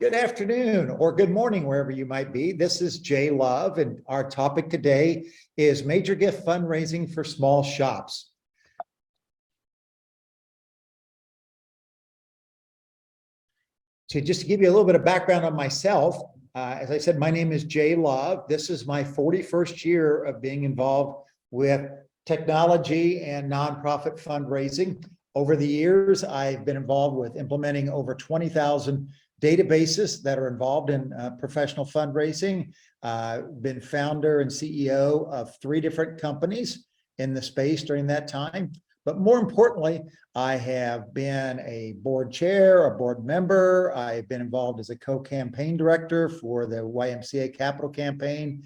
Good afternoon or good morning, wherever you might be. This is Jay Love, and our topic today is major gift fundraising for small shops. So just to give you a little bit of background on myself, as I said, my name is Jay Love. This is my 41st year of being involved with technology and nonprofit fundraising. Over the years, I've been involved with implementing over 20,000 databases that are involved in professional fundraising. Been founder and CEO of 3 different companies in the space during that time. But more importantly, I have been a board chair, a board member. I've been involved as a co-campaign director for the YMCA Capital Campaign.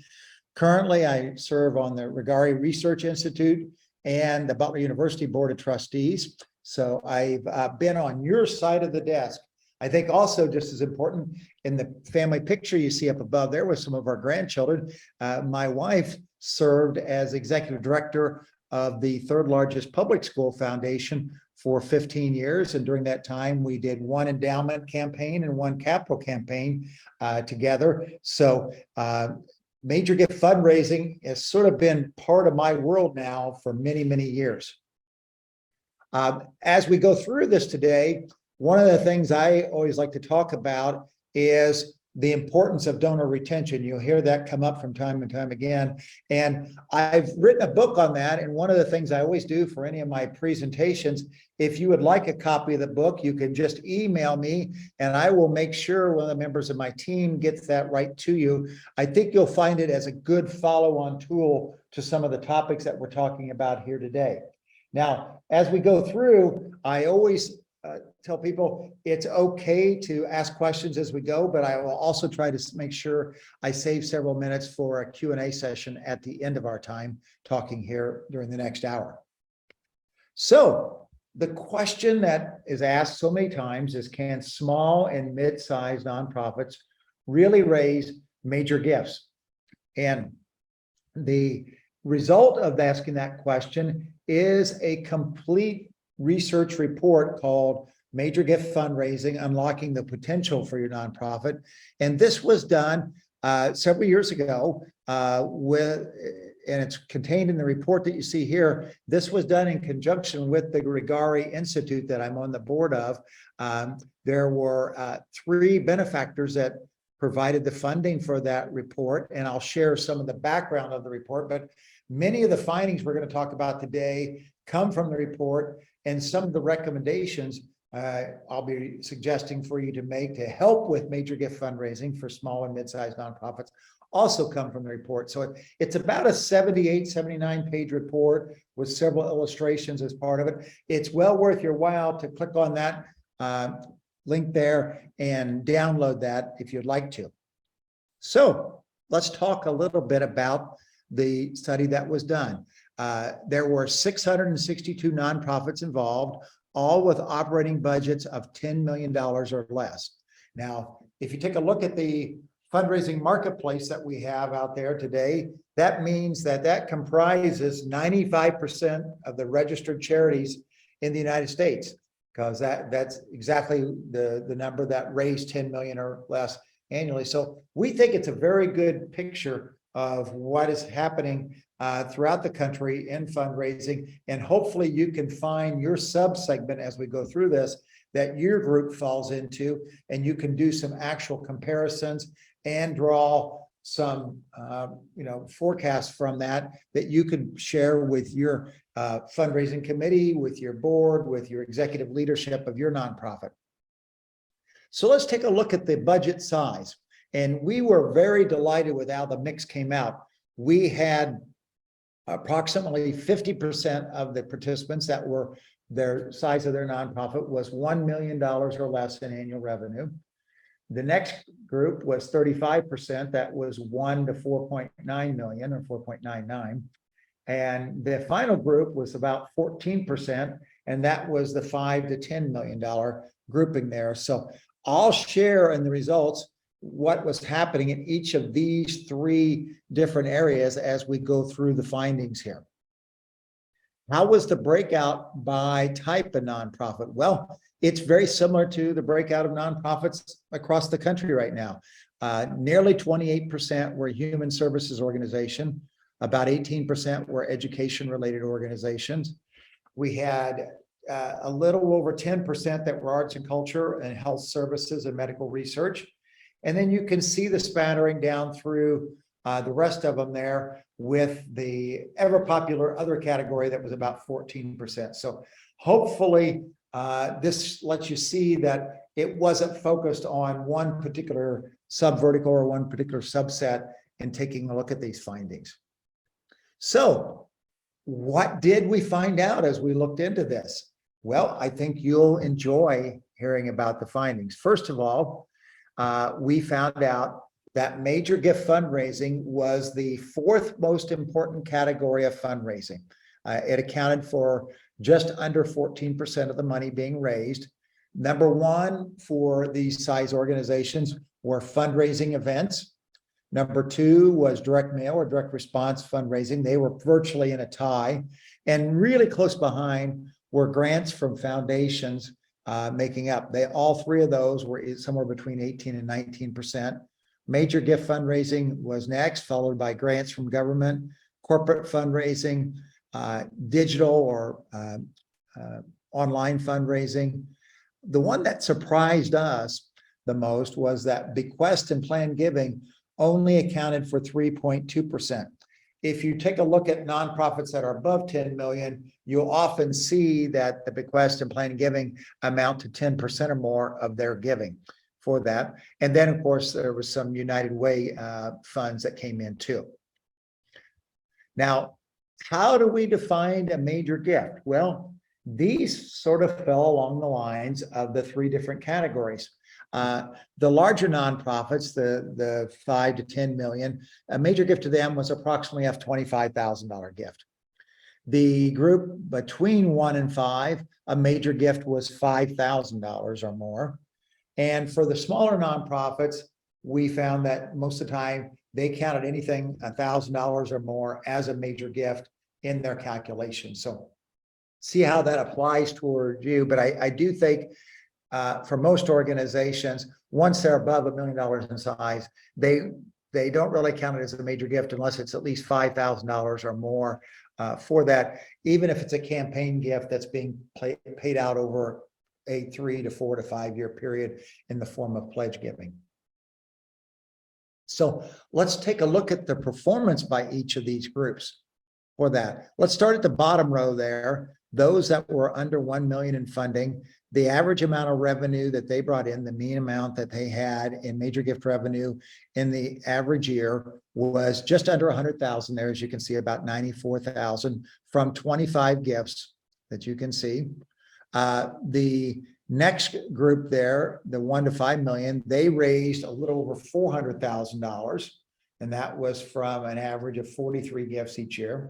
Currently, I serve on the Regari Research Institute and the Butler University Board of Trustees. So I've been on your side of the desk. I think also just as important, in the family picture you see up above there with some of our grandchildren, my wife served as executive director of the 3rd largest public school foundation for 15 years. And during that time, we did 1 endowment campaign and 1 capital campaign together. So major gift fundraising has sort of been part of my world now for many, many years. As we go through this today, one of the things I always like to talk about is the importance of donor retention. You'll hear that come up from time and time again. And I've written a book on that. And one of the things I always do for any of my presentations, if you would like a copy of the book, you can just email me and I will make sure one of the members of my team gets that right to you. I think you'll find it as a good follow-on tool to some of the topics that we're talking about here today. Now, as we go through, I always tell people it's okay to ask questions as we go, but I will also try to make sure I save several minutes for a Q&A session at the end of our time talking here during the next hour. So the question that is asked so many times is, can small and mid-sized nonprofits really raise major gifts? And the result of asking that question is a complete research report called Major Gift Fundraising, Unlocking the Potential for Your Nonprofit. And this was done several years ago and it's contained in the report that you see here. This was done in conjunction with the Regari Institute that I'm on the board of. There were 3 benefactors that provided the funding for that report, and I'll share some of the background of the report, but many of the findings we're going to talk about today come from the report, and some of the recommendations I'll be suggesting for you to make to help with major gift fundraising for small and mid-sized nonprofits also come from the report. So it's about a 78, 79-page report with several illustrations as part of it. It's well worth your while to click on that link there and download that if you'd like to. So let's talk a little bit about the study that was done. There were 662 nonprofits involved, all with operating budgets of $10 million or less. Now, if you take a look at the fundraising marketplace that we have out there today, that means that comprises 95% of the registered charities in the United States, because that's exactly the number that raised 10 million or less annually. So we think it's a very good picture of what is happening throughout the country in fundraising, and hopefully you can find your sub-segment as we go through this that your group falls into, and you can do some actual comparisons and draw some forecasts from that you can share with your fundraising committee, with your board, with your executive leadership of your nonprofit. So let's take a look at the budget size. And we were very delighted with how the mix came out. We had approximately 50% of the participants that were their size of their nonprofit was $1 million or less in annual revenue. The next group was 35%, that was 1 to 4.9 million or 4.99. And the final group was about 14%, and that was the $5 to $10 million grouping there. So I'll share in the results what was happening in each of these 3 different areas as we go through the findings here. How was the breakout by type of nonprofit? Well, it's very similar to the breakout of nonprofits across the country right now. Nearly 28% were human services organization, about 18% were education-related organizations. We had a little over 10% that were arts and culture and health services and medical research. And then you can see the spattering down through the rest of them there with the ever popular other category that was about 14%. So hopefully this lets you see that it wasn't focused on one particular subvertical or one particular subset in taking a look at these findings. So what did we find out as we looked into this? Well, I think you'll enjoy hearing about the findings. First of all, we found out that major gift fundraising was the fourth most important category of fundraising. It accounted for just under 14% of the money being raised. Number one for these size organizations were fundraising events. Number two was direct mail or direct response fundraising. They were virtually in a tie. And really close behind were grants from foundations making up. All three of those were somewhere between 18 and 19%. Major gift fundraising was next, followed by grants from government, corporate fundraising, digital or online fundraising. The one that surprised us the most was that bequest and planned giving only accounted for 3.2%. If you take a look at nonprofits that are above 10 million, you'll often see that the bequest and planned giving amount to 10% or more of their giving for that. And then, of course, there was some United Way funds that came in too. Now, how do we define a major gift? Well, these sort of fell along the lines of the three different categories. The larger nonprofits, the 5 to 10 million, a major gift to them was approximately a $25,000 gift. The group between 1 and 5, a major gift was $5,000 or more. And for the smaller nonprofits, we found that most of the time they counted anything $1,000 or more as a major gift in their calculation. So see how that applies toward you. But I do think for most organizations, once they're above $1 million in size, they don't really count it as a major gift unless it's at least $5,000 or more for that, even if it's a campaign gift that's being paid out over a 3 to 4 to 5 year period in the form of pledge giving. So let's take a look at the performance by each of these groups for that. Let's start at the bottom row there. Those that were under 1 million in funding, the average amount of revenue that they brought in, the mean amount that they had in major gift revenue in the average year was just under 100,000 there, as you can see, about 94,000 from 25 gifts that you can see. The next group there, the 1 to 5 million, they raised a little over $400,000, and that was from an average of 43 gifts each year.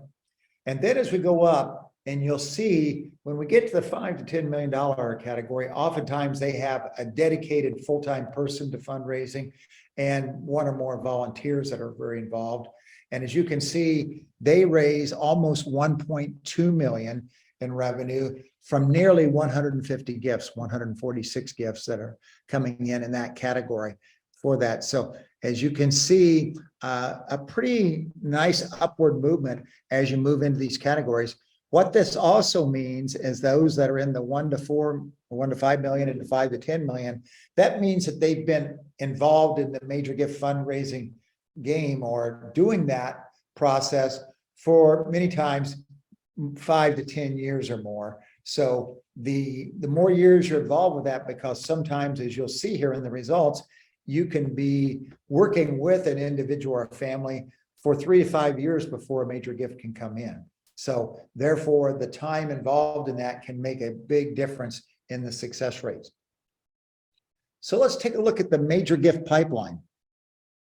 And then as we go up, and you'll see when we get to the $5 to $10 million category, oftentimes they have a dedicated full-time person to fundraising and one or more volunteers that are very involved. And as you can see, they raise almost 1.2 million in revenue from nearly 150 gifts, 146 gifts that are coming in that category for that. So as you can see, a pretty nice upward movement as you move into these categories. What this also means is those that are in the 1 to 4, 1 to 5 million and 5 to 10 million, that means that they've been involved in the major gift fundraising game or doing that process for many times 5 to 10 years or more. So the more years you're involved with that, because sometimes, as you'll see here in the results, you can be working with an individual or family for 3 to 5 years before a major gift can come in. So therefore, the time involved in that can make a big difference in the success rates. So let's take a look at the major gift pipeline.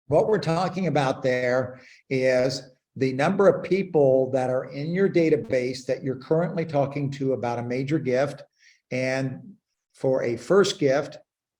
What we're talking about there is the number of people that are in your database that you're currently talking to about a major gift. And for a first gift,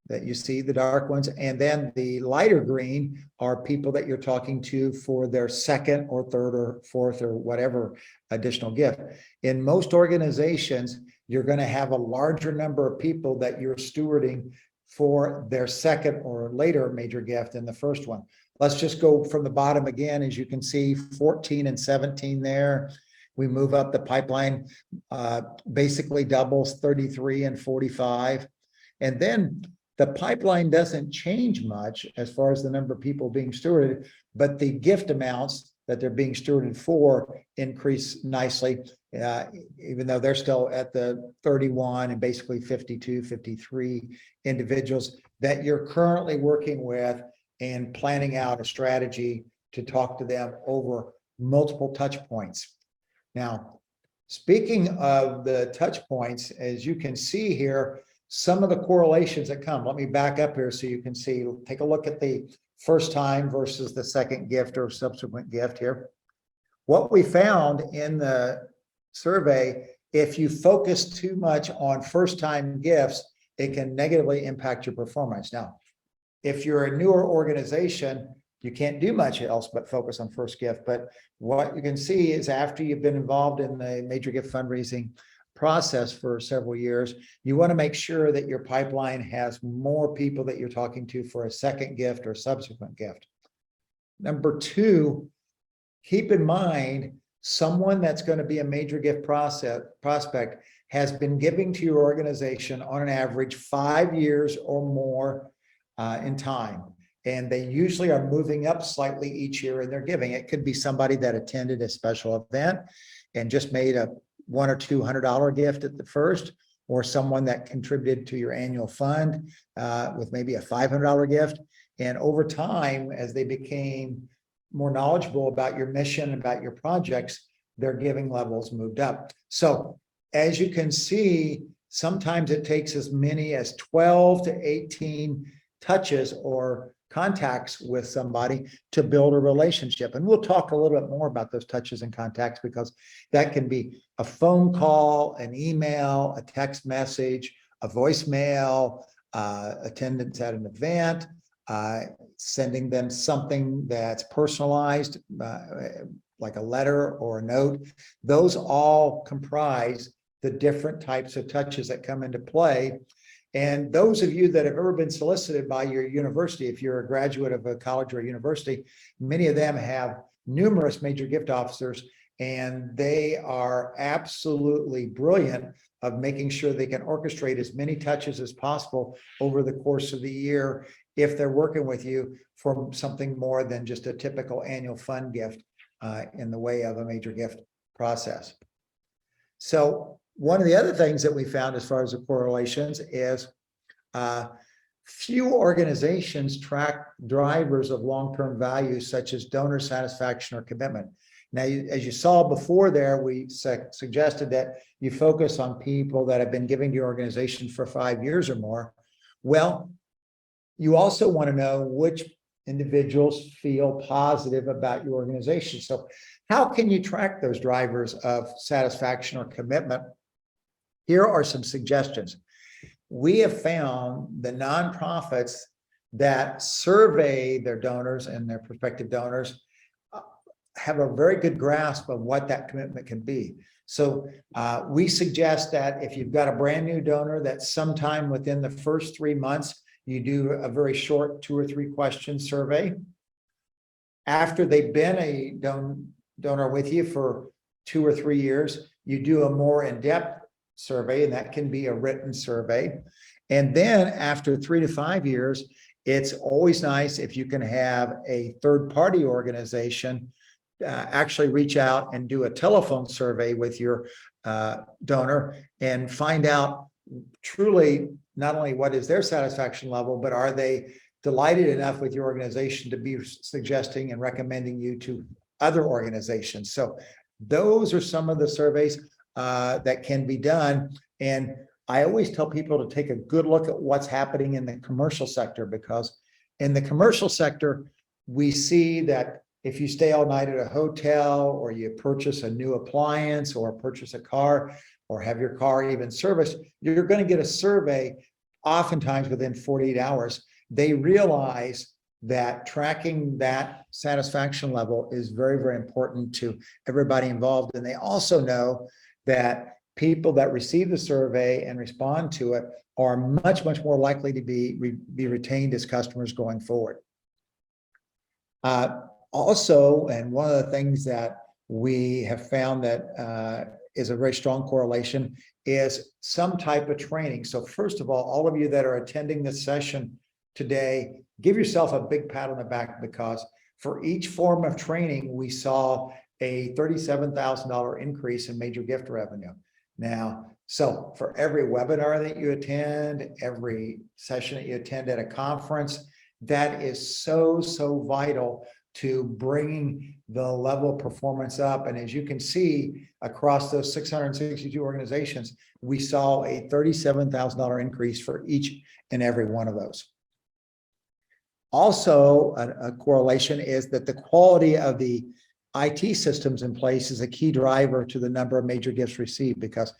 that you see, the dark ones, and then the lighter green are people that you're talking to for their second or third or fourth or whatever additional gift. In most organizations, you're going to have a larger number of people that you're stewarding for their second or later major gift than the first one. Let's just go from the bottom again. As you can see, 14 and 17 there. We move up the pipeline, basically doubles 33 and 45. And then the pipeline doesn't change much as far as the number of people being stewarded, but the gift amounts that they're being stewarded for increase nicely, even though they're still at the 31 and basically 52, 53 individuals that you're currently working with and planning out a strategy to talk to them over multiple touch points. Now, speaking of the touch points, as you can see here, some of the correlations that come. Let me back up here so you can see, take a look at the first time versus the second gift or subsequent gift here. What we found in the survey, if you focus too much on first time gifts, it can negatively impact your performance. Now, if you're a newer organization, you can't do much else but focus on first gift. But what you can see is after you've been involved in the major gift fundraising process for several years, you want to make sure that your pipeline has more people that you're talking to for a second gift or subsequent gift. Number two, keep in mind someone that's going to be a major gift prospect has been giving to your organization on an average 5 years or more in time. And they usually are moving up slightly each year in their giving. It could be somebody that attended a special event and just made a $100 or $200 gift at the first, or someone that contributed to your annual fund with maybe a $500 gift. And over time, as they became more knowledgeable about your mission, about your projects, their giving levels moved up. So as you can see, sometimes it takes as many as 12 to 18 touches or contacts with somebody to build a relationship. And we'll talk a little bit more about those touches and contacts, because that can be a phone call, an email, a text message, a voicemail, attendance at an event, sending them something that's personalized, like a letter or a note. Those all comprise the different types of touches that come into play. And those of you that have ever been solicited by your university, if you're a graduate of a college or a university, many of them have numerous major gift officers, and they are absolutely brilliant of making sure they can orchestrate as many touches as possible over the course of the year if they're working with you for something more than just a typical annual fund gift in the way of a major gift process. So one of the other things that we found as far as the correlations is few organizations track drivers of long-term value such as donor satisfaction or commitment. Now, as you saw before there, we suggested that you focus on people that have been giving to your organization for 5 years or more. Well, you also want to know which individuals feel positive about your organization. So how can you track those drivers of satisfaction or commitment? Here are some suggestions. We have found the nonprofits that survey their donors and their prospective donors have a very good grasp of what that commitment can be. So we suggest that if you've got a brand new donor, that sometime within the first 3 months, you do a very short 2 or 3 question survey. After they've been a donor with you for 2 or 3 years, you do a more in-depth survey, and that can be a written survey. And then after 3 to 5 years, it's always nice if you can have a third-party organization actually reach out and do a telephone survey with your donor and find out truly not only what is their satisfaction level, but are they delighted enough with your organization to be suggesting and recommending you to other organizations. So those are some of the surveys that can be done. And I always tell people to take a good look at what's happening in the commercial sector, because in the commercial sector, we see that if you stay all night at a hotel, or you purchase a new appliance, or purchase a car, or have your car even serviced, you're going to get a survey oftentimes within 48 hours, they realize that tracking that satisfaction level is very, very important to everybody involved. And they also know that people that receive the survey and respond to it are much, much more likely to be retained as customers going forward. Also, and one of the things that we have found that is a very strong correlation is some type of training. So first of all of you that are attending this session today, give yourself a big pat on the back, because for each form of training, we saw a $37,000 increase in major gift revenue. Now, so for every webinar that you attend, every session that you attend at a conference, that is so, so vital to bringing the level of performance up. And as you can see, across those 662 organizations, we saw a $37,000 increase for each and every one of those. Also, a correlation is that the quality of the IT systems in place is a key driver to the number of major gifts received, because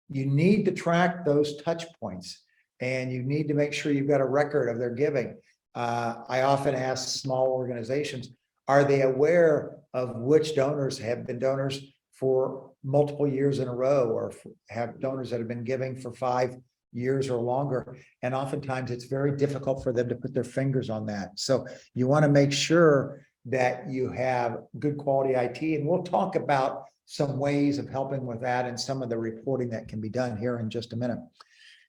you need to track those touch points and you need to make sure you've got a record of their giving. I often ask small organizations, are they aware of which donors have been donors for multiple years in a row, or have donors that have been giving for 5 years or longer? And oftentimes it's very difficult for them to put their fingers on that. So you want to make sure that you have good quality IT, and we'll talk about some ways of helping with that and some of the reporting that can be done here in just a minute.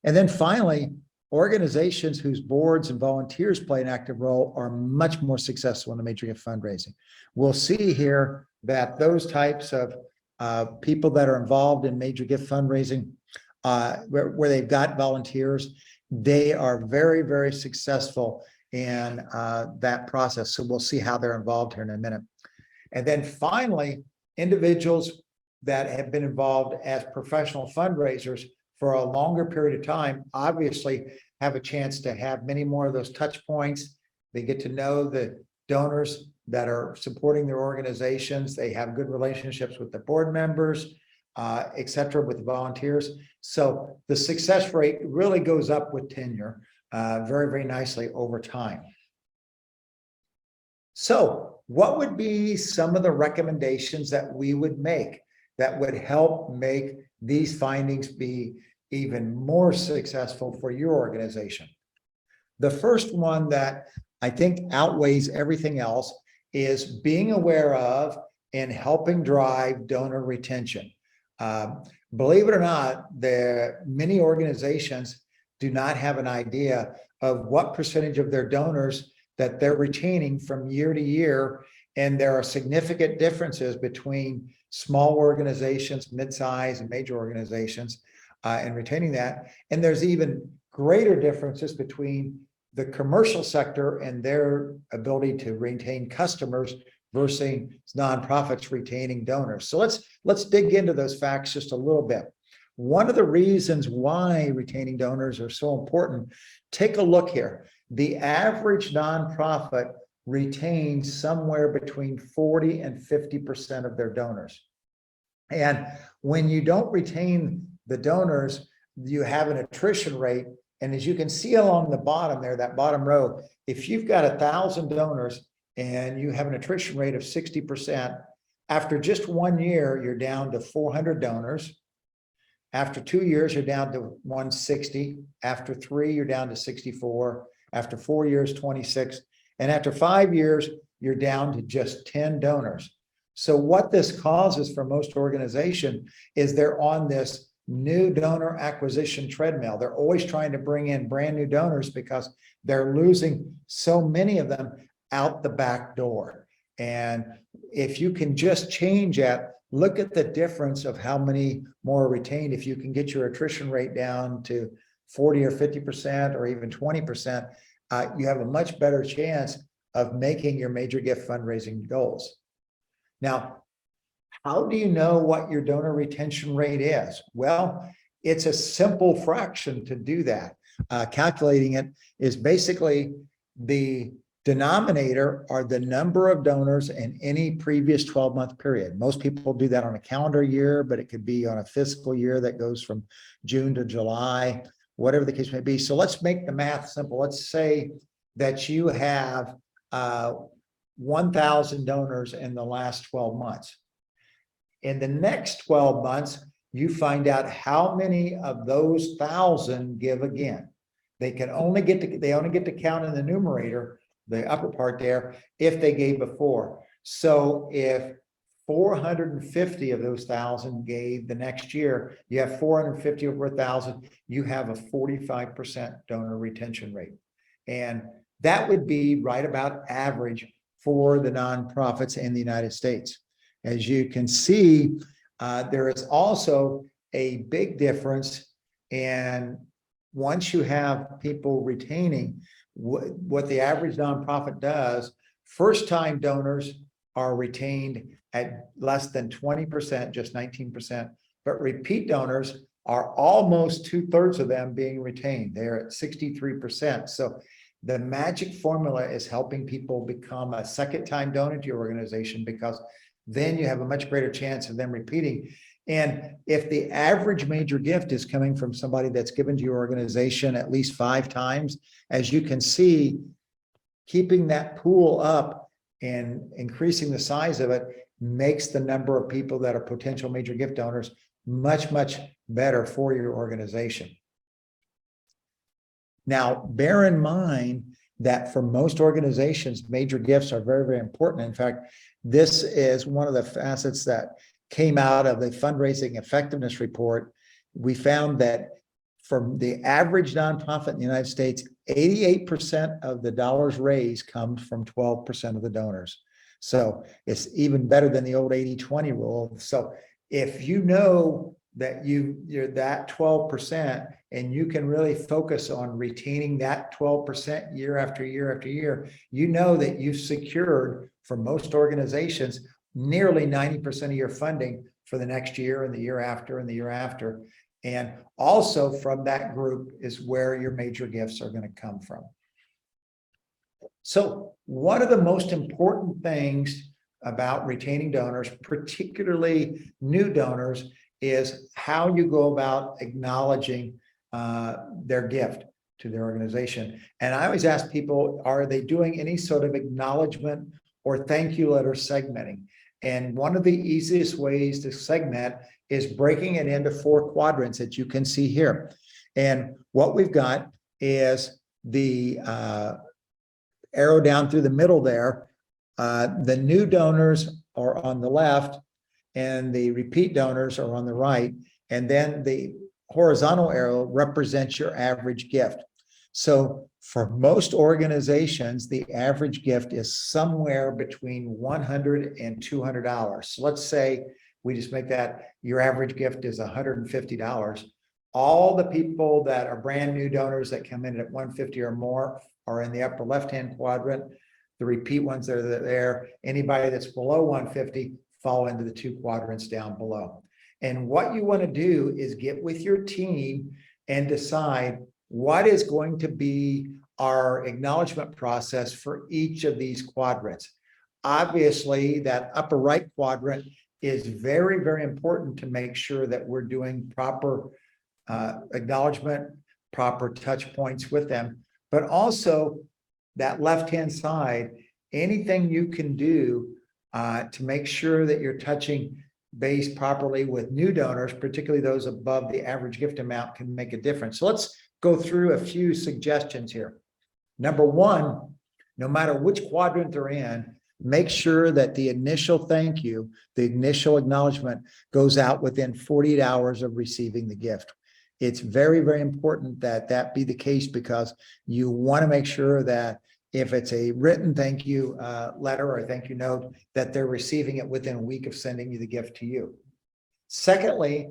And then finally, organizations whose boards and volunteers play an active role are much more successful in the major gift fundraising. We'll see here that those types of people that are involved in major gift fundraising, where they've got volunteers, they are very, very successful in that process. So we'll see how they're involved here in a minute. And then finally, individuals that have been involved as professional fundraisers for a longer period of time obviously have a chance to have many more of those touch points. They get to know the donors that are supporting their organizations. They have good relationships with the board members, et cetera, with the volunteers. So the success rate really goes up with tenure very, very nicely over time. So what would be some of the recommendations that we would make that would help make these findings be even more successful for your organization? The first one that I think outweighs everything else is being aware of and helping drive donor retention. Believe it or not, many organizations do not have an idea of what percentage of their donors that they're retaining from year to year. And there are significant differences between small organizations, mid-size and major organizations, and retaining that. And there's even greater differences between the commercial sector and their ability to retain customers versus nonprofits retaining donors. So let's dig into those facts just a little bit. One of the reasons why retaining donors are so important, take a look here. The average nonprofit retains somewhere between 40 and 50% of their donors. And when you don't retain the donors, you have an attrition rate. And as you can see along the bottom there, that bottom row, if you've got 1,000 donors and you have an attrition rate of 60%, after just 1 year, you're down to 400 donors. After 2 years, you're down to 160. After 3, you're down to 64. After 4 years, 26. And after 5 years, you're down to just 10 donors. So what this causes for most organizations is they're on this new donor acquisition treadmill. They're always trying to bring in brand new donors because they're losing so many of them out the back door. And if you can just change that, look at the difference of how many more are retained. If you can get your attrition rate down to 40 or 50% or even 20%, you have a much better chance of making your major gift fundraising goals. Now, how do you know what your donor retention rate is? Well, it's a simple fraction to do that. Calculating it is basically the denominator are the number of donors in any previous 12-month period. Most people do that on a calendar year, but it could be on a fiscal year that goes from June to July. whatever the case may be. So let's make the math simple. Let's say that you have 1,000 donors in the last 12 months. In the next 12 months, you find out how many of those 1,000 give again. They only get to count in the numerator, the upper part there, if they gave before. So if 450 of those 1,000 gave the next year, you have 450 over 1,000, you have a 45% donor retention rate. And that would be right about average for the nonprofits in the United States. As you can see, there is also a big difference in once you have people retaining, what the average nonprofit does, first-time donors are retained at less than 20%, just 19%, but repeat donors are almost 2/3 of them being retained. They're at 63%. So the magic formula is helping people become a second-time donor to your organization, because then you have a much greater chance of them repeating. And if the average major gift is coming from somebody that's given to your organization at least 5 times, as you can see, keeping that pool up and increasing the size of it makes the number of people that are potential major gift donors much, much better for your organization. Now, bear in mind that for most organizations, major gifts are very, very important. In fact, this is one of the facets that came out of the Fundraising Effectiveness Report. We found that from the average nonprofit in the United States, 88% of the dollars raised comes from 12% of the donors. So it's even better than the old 80-20 rule. So if you know that you're that 12% and you can really focus on retaining that 12% year after year after year, you know that you've secured, for most organizations, nearly 90% of your funding for the next year and the year after and the year after. And also from that group is where your major gifts are going to come from. So one of the most important things about retaining donors, particularly new donors, is how you go about acknowledging their gift to their organization. And I always ask people, are they doing any sort of acknowledgement or thank you letter segmenting? And one of the easiest ways to segment is breaking it into 4 quadrants that you can see here. And what we've got is the arrow down through the middle there. The new donors are on the left and the repeat donors are on the right. And then the horizontal arrow represents your average gift. So for most organizations, the average gift is somewhere between $100 and $200. So let's say we just make that your average gift is $150. All the people that are brand new donors that come in at $150 or more are in the upper left-hand quadrant. The repeat ones that are there, anybody that's below $150 fall into the 2 quadrants down below. And what you want to do is get with your team and decide what is going to be our acknowledgement process for each of these quadrants. Obviously, that upper right quadrant is very, very important to make sure that we're doing proper acknowledgement, proper touch points with them, but also that left-hand side, anything you can do to make sure that you're touching base properly with new donors, particularly those above the average gift amount, can make a difference. So let's go through a few suggestions here. Number 1, no matter which quadrant they're in, make sure that the initial thank you, the initial acknowledgement, goes out within 48 hours of receiving the gift. It's very, very important that that be the case, because you want to make sure that if it's a written thank you letter or a thank you note, that they're receiving it within a week of sending you the gift to you. Secondly,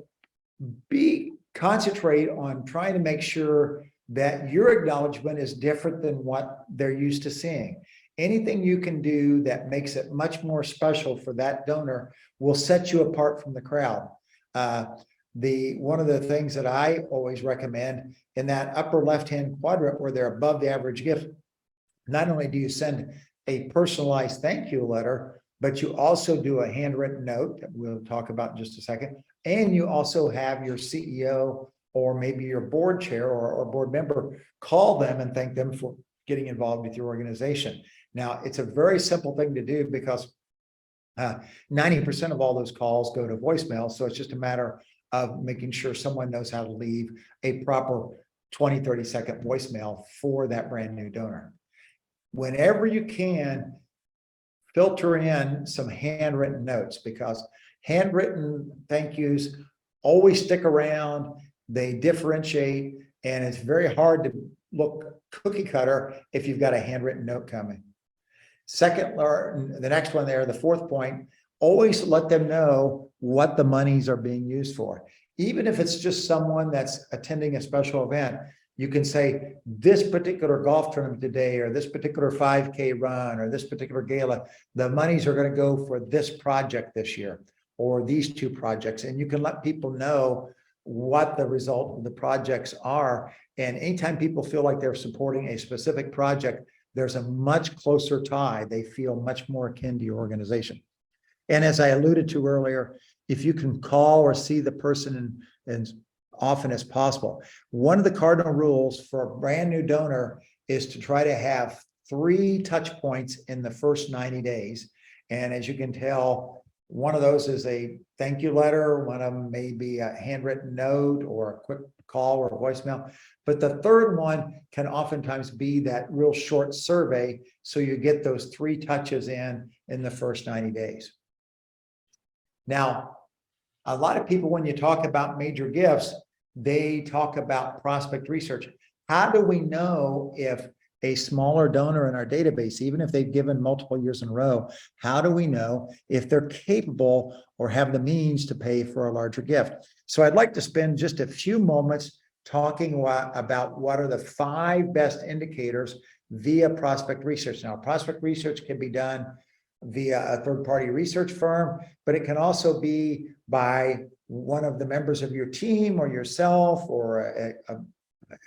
concentrate on trying to make sure that your acknowledgement is different than what they're used to seeing. Anything you can do that makes it much more special for that donor will set you apart from the crowd. One of the things that I always recommend in that upper left-hand quadrant where they're above the average gift, not only do you send a personalized thank you letter, but you also do a handwritten note that we'll talk about in just a second. And you also have your CEO or maybe your board chair or board member, call them and thank them for getting involved with your organization. Now, it's a very simple thing to do because 90% of all those calls go to voicemail. So it's just a matter of making sure someone knows how to leave a proper 20, 30-second voicemail for that brand new donor. Whenever you can, filter in some handwritten notes, because handwritten thank yous always stick around, they differentiate, and it's very hard to look cookie cutter if you've got a handwritten note coming. Second, the next one there, the fourth point, always let them know what the monies are being used for. Even if it's just someone that's attending a special event, you can say this particular golf tournament today, or this particular 5K run, or this particular gala, the monies are going to go for this project this year, or these two projects. And you can let people know what the result of the projects are. And anytime people feel like they're supporting a specific project, there's a much closer tie. They feel much more akin to your organization. And as I alluded to earlier, if you can call or see the person as often as possible. One of the cardinal rules for a brand new donor is to try to have 3 touch points in the first 90 days. And as you can tell, one of those is a thank you letter. One of them may be a handwritten note or a quick call or voicemail. But the third one can oftentimes be that real short survey. So you get those 3 touches in the first 90 days. Now, a lot of people, when you talk about major gifts, they talk about prospect research. How do we know if a smaller donor in our database, even if they've given multiple years in a row, how do we know if they're capable or have the means to pay for a larger gift? So I'd like to spend just a few moments talking about what are the 5 best indicators via prospect research. Now, prospect research can be done via a third-party research firm, but it can also be by one of the members of your team or yourself or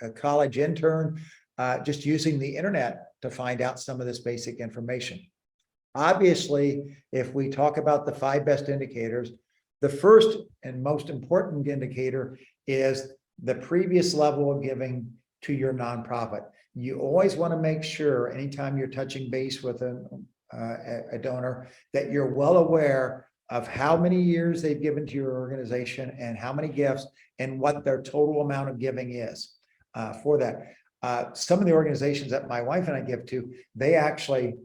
a college intern, just using the internet to find out some of this basic information. Obviously, if we talk about the 5 best indicators, the first and most important indicator is the previous level of giving to your nonprofit. You always want to make sure anytime you're touching base with a donor that you're well aware of how many years they've given to your organization and how many gifts and what their total amount of giving is for that. Some of the organizations that my wife and I give to, they actually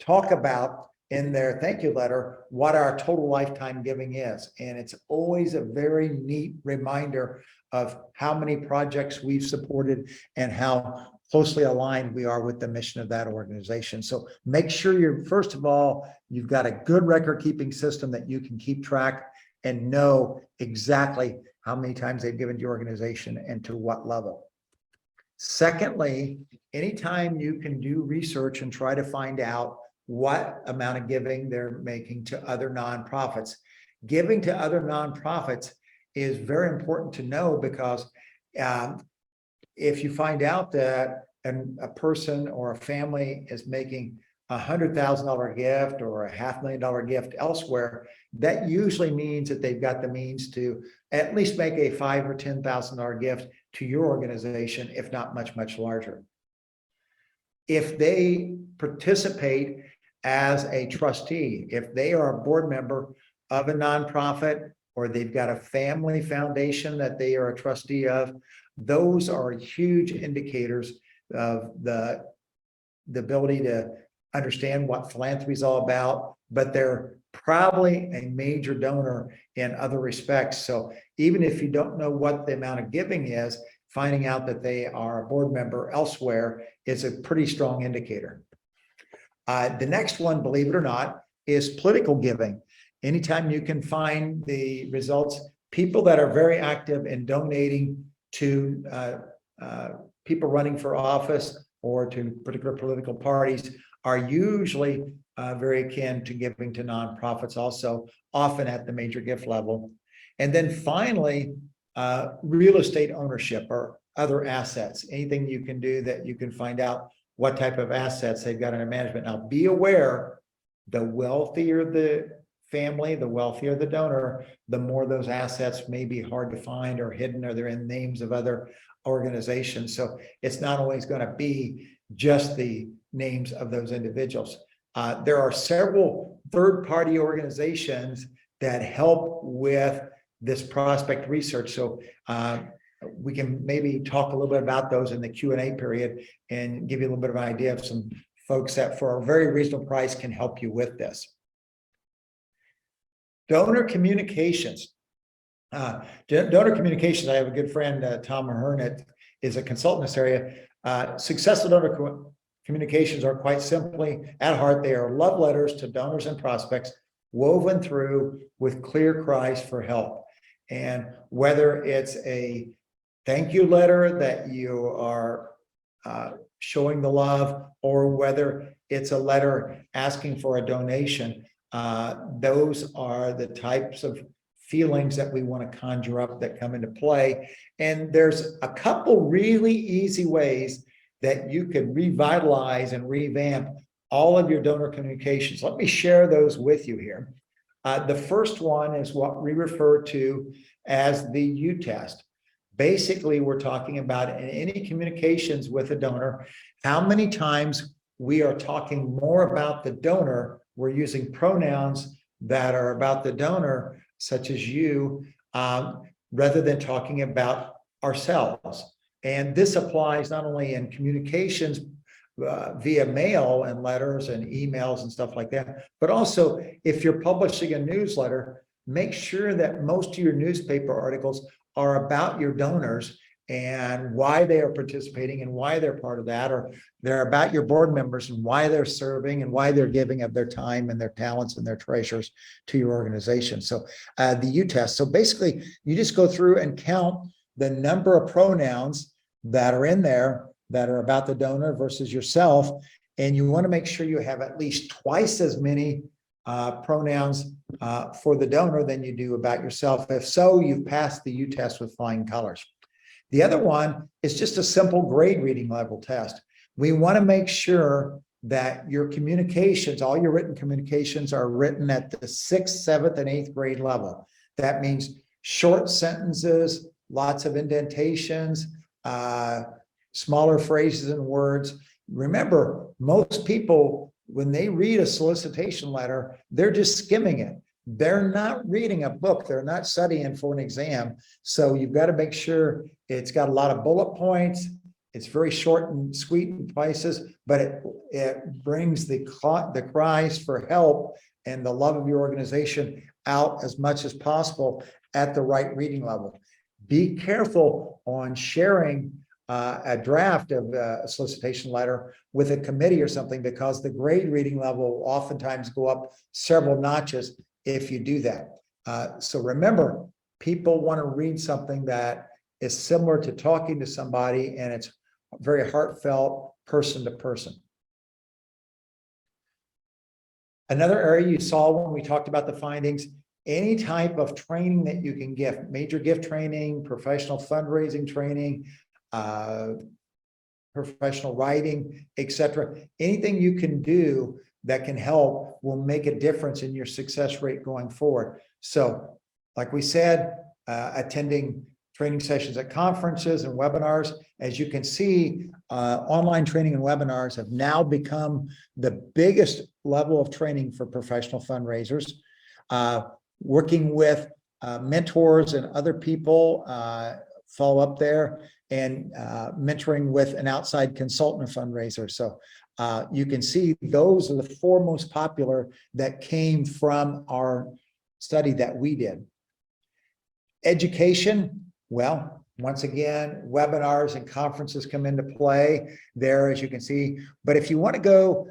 talk about in their thank you letter what our total lifetime giving is. And it's always a very neat reminder of how many projects we've supported and how closely aligned we are with the mission of that organization. So make sure you're, first of all, you've got a good record keeping system that you can keep track and know exactly how many times they've given to your organization and to what level. Secondly, anytime you can do research and try to find out what amount of giving they're making to other nonprofits. Giving to other nonprofits is very important to know because if you find out that a person or a family is making $100,000 gift or a $500,000 gift elsewhere, that usually means that they've got the means to at least make a $5,000 or $10,000 gift to your organization, if not much, much larger. If they participate as a trustee, if they are a board member of a nonprofit, or they've got a family foundation that they are a trustee of, those are huge indicators of the ability to understand what philanthropy is all about, but they're probably a major donor in other respects. So even if you don't know what the amount of giving is, finding out that they are a board member elsewhere is a pretty strong indicator. The next one, believe it or not, is political giving. Anytime you can find the results, people that are very active in donating to people running for office or to particular political parties are usually very akin to giving to nonprofits also, often at the major gift level. And then finally, real estate ownership or other assets, anything you can do that you can find out what type of assets they've got under management. Now, be aware, the wealthier the family, the wealthier the donor, the more those assets may be hard to find or hidden, or they're in names of other organizations. So it's not always going to be just the names of those individuals. There are several third-party organizations that help with this prospect research. So we can maybe talk a little bit about those in the Q&A period and give you a little bit of an idea of some folks that for a very reasonable price can help you with this. Donor communications. Donor communications, I have a good friend, Tom Ahern, is a consultant in this area. Successful donor communications are quite simply, at heart, they are love letters to donors and prospects woven through with clear cries for help. And whether it's a thank you letter that you are showing the love, or whether it's a letter asking for a donation, those are the types of feelings that we want to conjure up that come into play. And there's a couple really easy ways that you can revitalize and revamp all of your donor communications. Let me share those with you here. The first one is what we refer to as the U test. Basically, we're talking about in any communications with a donor, how many times we are talking more about the donor. We're using pronouns that are about the donor, such as you, rather than talking about ourselves. And this applies not only in communications via mail and letters and emails and stuff like that, but also if you're publishing a newsletter, make sure that most of your newspaper articles are about your donors and why they are participating and why they're part of that, or they're about your board members and why they're serving and why they're giving of their time and their talents and their treasures to your organization. So the U test. So basically, you just go through and count the number of pronouns that are in there that are about the donor versus yourself. And you want to make sure you have at least twice as many pronouns for the donor than you do about yourself. If so, you've passed the U test with flying colors. The other one is just a simple grade reading level test. We want to make sure that your communications, all your written communications, are written at the 6th, 7th, and 8th grade level. That means short sentences, lots of indentations, smaller phrases and words. Remember, most people, when they read a solicitation letter, they're just skimming it. They're not reading a book. They're not studying for an exam. So you've got to make sure it's got a lot of bullet points. It's very short and sweet in places, but it brings the cries for help and the love of your organization out as much as possible at the right reading level. Be careful on sharing a draft of a solicitation letter with a committee or something, because the grade reading level will oftentimes go up several notches if you do that. So remember, people want to read something that is similar to talking to somebody, and it's very heartfelt, person to person. Another area you saw when we talked about the findings, any type of training that you can give, major gift training, professional fundraising training, professional writing, etc. Anything you can do that can help will make a difference in your success rate going forward. So, like we said, attending training sessions at conferences and webinars. As you can see, online training and webinars have now become the biggest level of training for professional fundraisers. Working with mentors and other people, follow up there, and mentoring with an outside consultant fundraiser. So you can see those are the 4 most popular that came from our study that we did. Education, well, once again, webinars and conferences come into play there, as you can see. But if you want to go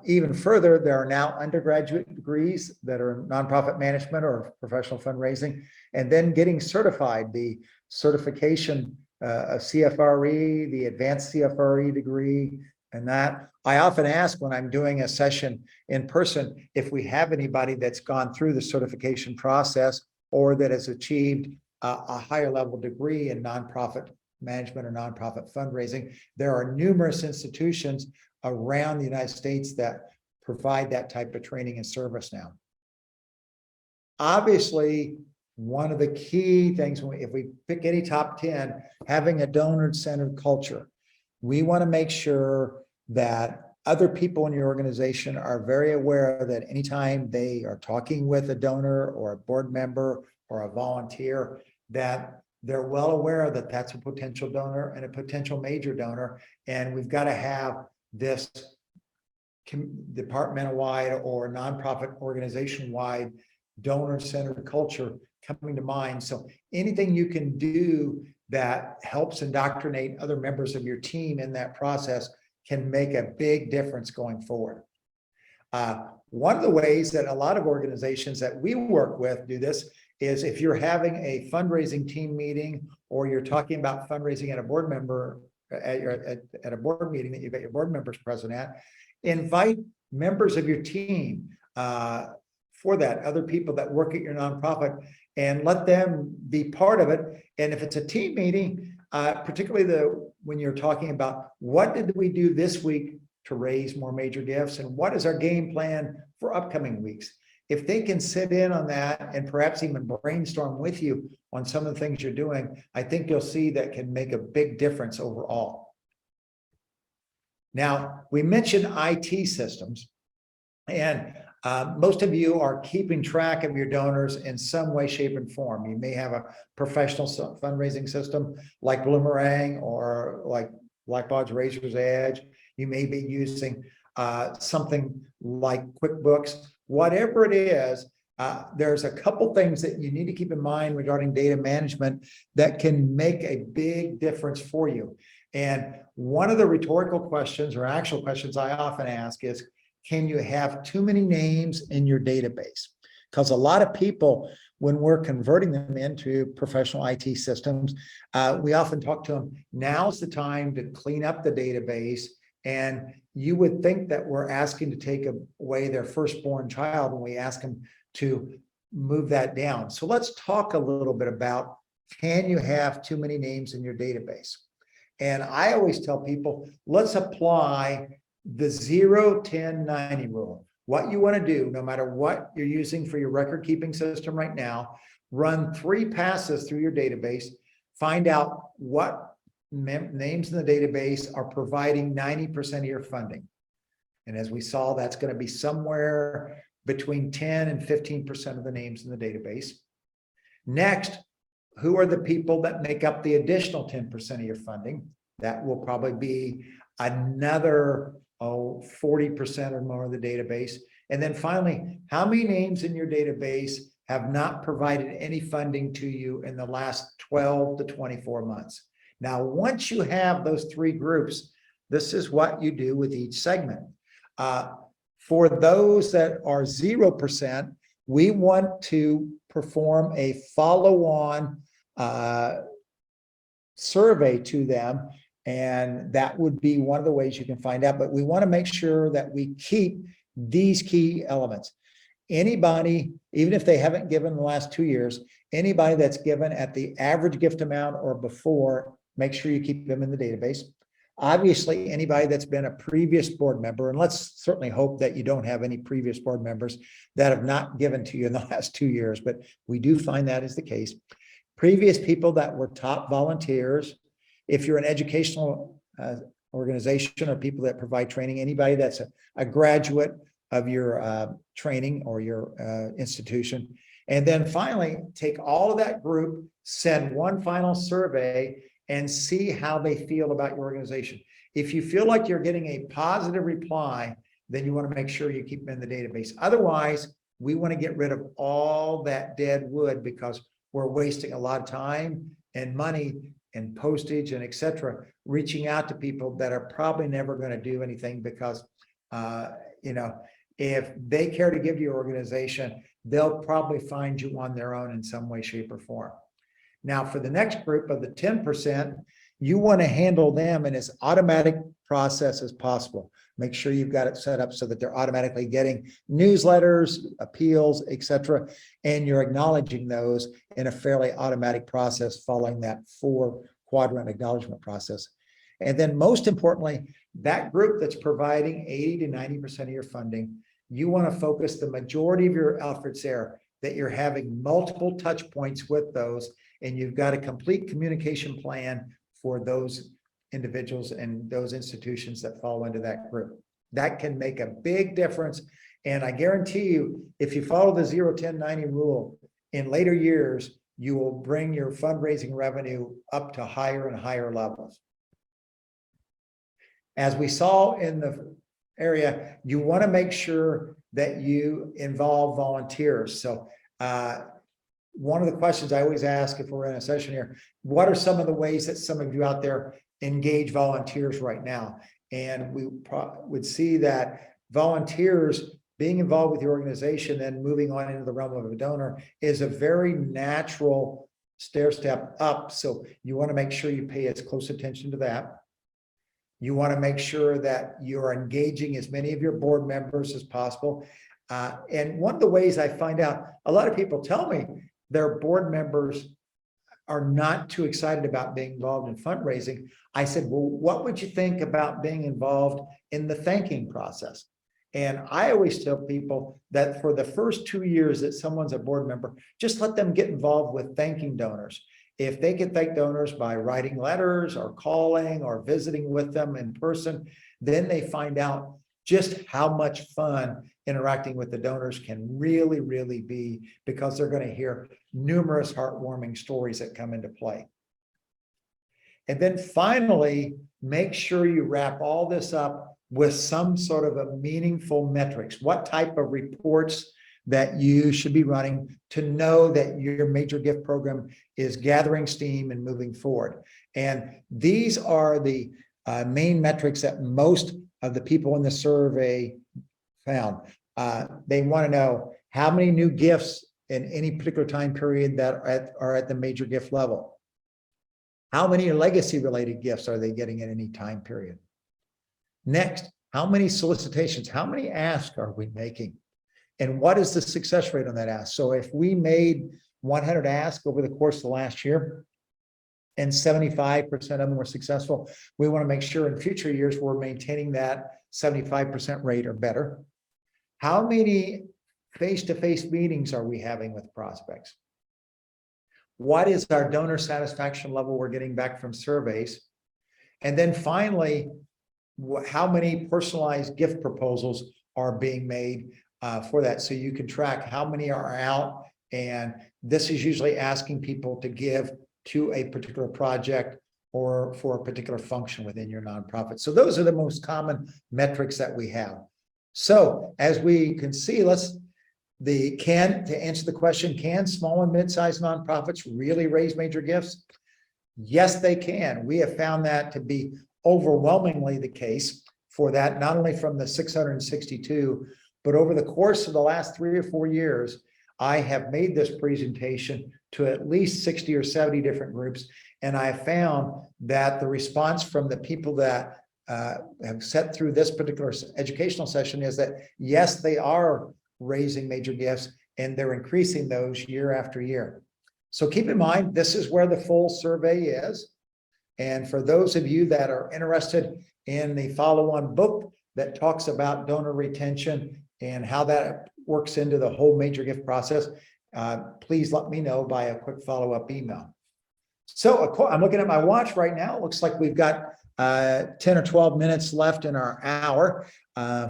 even further, there are now undergraduate degrees that are in nonprofit management or professional fundraising, and then getting certified, the certification of CFRE, the advanced CFRE degree, and that. I often ask when I'm doing a session in person if we have anybody that's gone through the certification process or that has achieved a higher level degree in nonprofit management or nonprofit fundraising. There are numerous institutions around the United States that provide that type of training and service now. Obviously, one of the key things, if we pick any top 10, having a donor-centered culture. We want to make sure that other people in your organization are very aware that anytime they are talking with a donor or a board member or a volunteer, that they're well aware that that's a potential donor and a potential major donor. And we've got to have this departmental-wide or nonprofit organization-wide donor-centered culture coming to mind. So anything you can do that helps indoctrinate other members of your team in that process can make a big difference going forward. One of the ways that a lot of organizations that we work with do this is if you're having a fundraising team meeting or you're talking about fundraising at a board member at a board meeting that you've got your board members present at, invite members of your team for that, other people that work at your nonprofit, and let them be part of it. And if it's a team meeting, particularly when you're talking about what did we do this week to raise more major gifts and what is our game plan for upcoming weeks, if they can sit in on that and perhaps even brainstorm with you on some of the things you're doing, I think you'll see that can make a big difference overall. Now, we mentioned IT systems, and most of you are keeping track of your donors in some way, shape, and form. You may have a professional fundraising system like Bloomerang or like Blackbaud's Razor's Edge. You may be using something like QuickBooks. Whatever it is, there's a couple things that you need to keep in mind regarding data management that can make a big difference for you. And one of the rhetorical questions or actual questions I often ask is, can you have too many names in your database? Because a lot of people, when we're converting them into professional IT systems, we often talk to them, now's the time to clean up the database. And you would think that we're asking to take away their firstborn child when we ask them to move that down. So let's talk a little bit about, can you have too many names in your database? And I always tell people, let's apply the 0, 10, 90 rule. What you want to do, no matter what you're using for your record keeping system right now, run 3 passes through your database, find out what names in the database are providing 90% of your funding. And as we saw, that's going to be somewhere between 10 and 15% of the names in the database. Next, who are the people that make up the additional 10% of your funding? That will probably be another 40% or more of the database. And then finally, how many names in your database have not provided any funding to you in the last 12 to 24 months? Now, once you have those 3 groups, this is what you do with each segment. For those that are 0%, we want to perform a follow-on survey to them. And that would be one of the ways you can find out. But we want to make sure that we keep these key elements. Anybody, even if they haven't given in the last 2 years, anybody that's given at the average gift amount or before, make sure you keep them in the database. Obviously, anybody that's been a previous board member, and let's certainly hope that you don't have any previous board members that have not given to you in the last 2 years, but we do find that is the case. Previous people that were top volunteers. If you're an educational organization or people that provide training, anybody that's a graduate of your training or your institution. And then finally, take all of that group, send one final survey and see how they feel about your organization. If you feel like you're getting a positive reply, then you want to make sure you keep them in the database. Otherwise, we want to get rid of all that dead wood because we're wasting a lot of time and money and postage and etc. reaching out to people that are probably never going to do anything because, if they care to give to your organization, they'll probably find you on their own in some way, shape, or form. Now, for the next group of the 10%, you want to handle them in as automatic process as possible. Make sure you've got it set up so that they're automatically getting newsletters, appeals, etc., and you're acknowledging those in a fairly automatic process following that 4-quadrant acknowledgement process. And then most importantly, that group that's providing 80 to 90% of your funding, you want to focus the majority of your efforts there. that you're having multiple touch points with those, and you've got a complete communication plan for those individuals and those institutions that fall into that group. That can make a big difference. And I guarantee you, if you follow the 0, 10, 90 rule, in later years, you will bring your fundraising revenue up to higher and higher levels. As we saw in the area, you want to make sure that you involve volunteers. So one of the questions I always ask if we're in a session here, what are some of the ways that some of you out there engage volunteers right now? And we would see that volunteers being involved with the organization and moving on into the realm of a donor is a very natural stair step up. So you want to make sure you pay as close attention to that. You want to make sure that you're engaging as many of your board members as possible. And one of the ways I find out, a lot of people tell me their board members are not too excited about being involved in fundraising. I said, well, what would you think about being involved in the thanking process? And I always tell people that for the first 2 years that someone's a board member, just let them get involved with thanking donors. If they can thank donors by writing letters or calling or visiting with them in person, then they find out just how much fun interacting with the donors can really, really be, because they're going to hear numerous heartwarming stories that come into play. And then finally, make sure you wrap all this up with some sort of a meaningful metrics. What type of reports that you should be running to know that your major gift program is gathering steam and moving forward. And these are the main metrics that most of the people in the survey found. They want to know how many new gifts in any particular time period that are at the major gift level. How many legacy related gifts are they getting at any time period? Next, how many solicitations, how many asks are we making? And what is the success rate on that ask? So if we made 100 asks over the course of the last year and 75% of them were successful, we want to make sure in future years we're maintaining that 75% rate or better. How many face-to-face meetings are we having with prospects? What is our donor satisfaction level we're getting back from surveys? And then finally, how many personalized gift proposals are being made for that, so you can track how many are out. And this is usually asking people to give to a particular project or for a particular function within your nonprofit. So those are the most common metrics that we have. So as we can see, to answer the question, can small and mid-sized nonprofits really raise major gifts? Yes, they can. We have found that to be overwhelmingly the case for that, not only from the 662, but over the course of the last 3 or 4 years, I have made this presentation to at least 60 or 70 different groups. And I found that the response from the people that have sat through this particular educational session is that, yes, they are raising major gifts and they're increasing those year after year. So keep in mind, this is where the full survey is. And for those of you that are interested in the follow-on book that talks about donor retention and how that works into the whole major gift process, please let me know by a quick follow-up email. So I'm looking at my watch right now. It looks like we've got 10 or 12 minutes left in our hour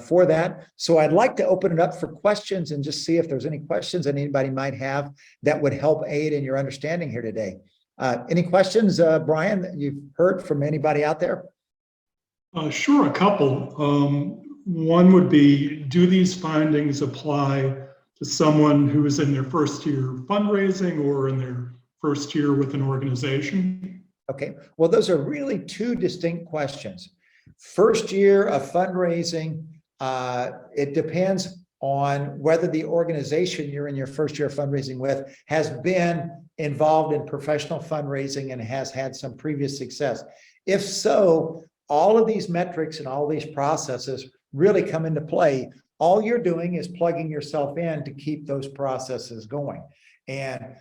for that. So I'd like to open it up for questions and just see if there's any questions that anybody might have that would help aid in your understanding here today. Any questions, Brian, that you've heard from anybody out there? Sure, a couple. One would be, do these findings apply to someone who is in their first year fundraising or in their first year with an organization? Okay, well, those are really two distinct questions. First year of fundraising, it depends on whether the organization you're in your first year of fundraising with has been involved in professional fundraising and has had some previous success. If so, all of these metrics and all these processes really come into play. All you're doing is plugging yourself in to keep those processes going. And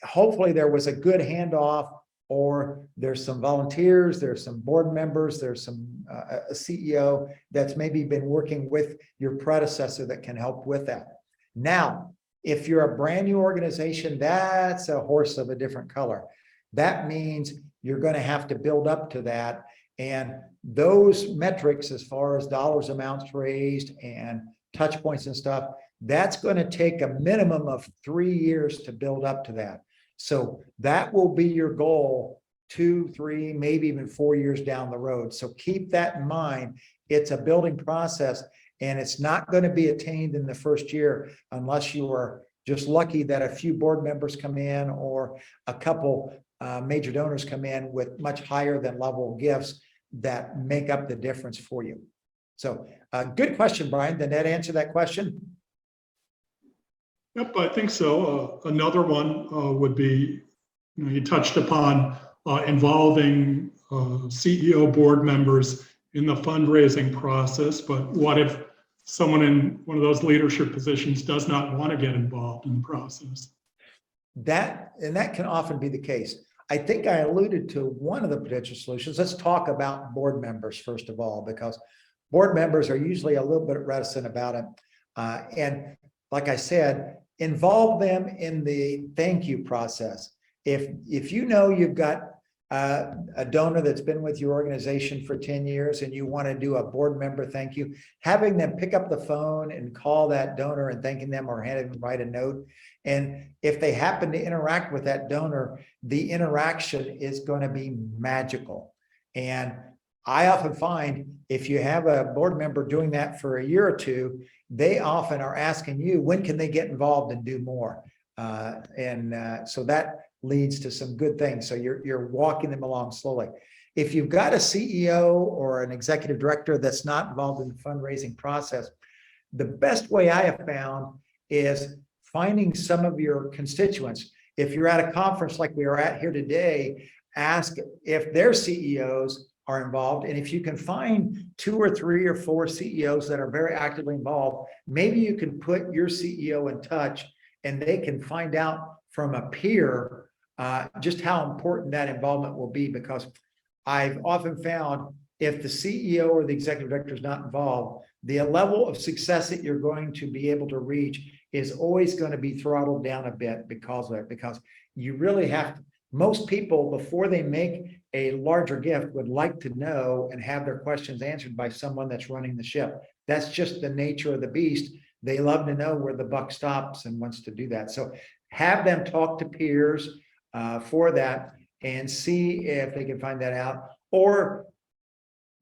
hopefully there was a good handoff, or there's some volunteers, there's some board members, there's some a CEO that's maybe been working with your predecessor that can help with that. Now, If you're a brand new organization, that's a horse of a different color. That means you're going to have to build up to that. And those metrics, as far as dollars amounts raised and touch points and stuff, that's going to take a minimum of 3 years to build up to that. So that will be your goal 2, 3, maybe even 4 years down the road. So keep that in mind. It's a building process, and it's not going to be attained in the first year unless you are just lucky that a few board members come in or a couple major donors come in with much higher than level gifts that make up the difference for you. So good question, Brian. Did that answer that question? Yep, I think so. Another one would be, you touched upon involving CEO board members in the fundraising process, but what if someone in one of those leadership positions does not want to get involved in the process? That can often be the case. I think I alluded to one of the potential solutions. Let's talk about board members first of all, because board members are usually a little bit reticent about it. And like I said, involve them in the thank you process. If you know you've got a donor that's been with your organization for 10 years and you want to do a board member thank you, having them pick up the phone and call that donor and thanking them, or having them write a note. And if they happen to interact with that donor, the interaction is going to be magical. And I often find if you have a board member doing that for a year or two, they often are asking you, when can they get involved and do more? So that leads to some good things. So you're walking them along slowly. If you've got a CEO or an executive director that's not involved in the fundraising process, the best way I have found is finding some of your constituents. If you're at a conference like we are at here today, ask if their CEOs are involved. And if you can find 2 or 3 or 4 CEOs that are very actively involved, maybe you can put your CEO in touch and they can find out from a peer just how important that involvement will be. Because I've often found if the CEO or the executive director is not involved, the level of success that you're going to be able to reach is always going to be throttled down a bit because of it. Because you really have to, most people, before they make a larger gift, would like to know and have their questions answered by someone that's running the ship. That's just the nature of the beast. They love to know where the buck stops and wants to do that. So have them talk to peers for that and see if they can find that out. Or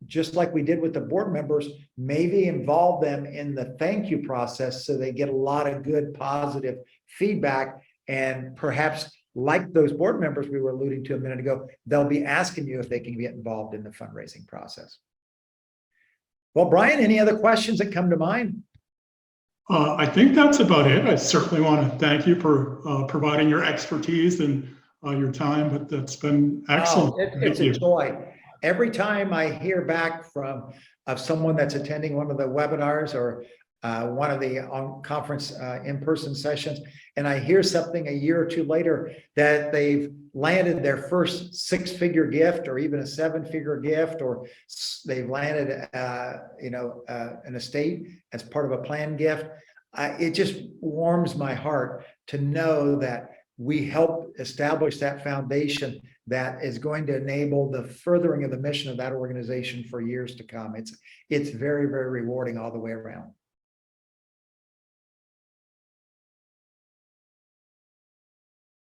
just like we did with the board members, maybe involve them in the thank you process so they get a lot of good positive feedback. And perhaps, like those board members we were alluding to a minute ago, they'll be asking you if they can get involved in the fundraising process. Well, Brian, any other questions that come to mind? I think that's about it. I certainly want to thank you for providing your expertise and your time, but that's been excellent. It's a joy. Every time I hear back of someone that's attending one of the webinars or one of the conference in-person sessions, and I hear something a year or two later that they've landed their first 6-figure gift or even a 7-figure gift, or they've landed an estate as part of a planned gift, it just warms my heart to know that we help establish that foundation that is going to enable the furthering of the mission of that organization for years to come. It's very, very rewarding all the way around.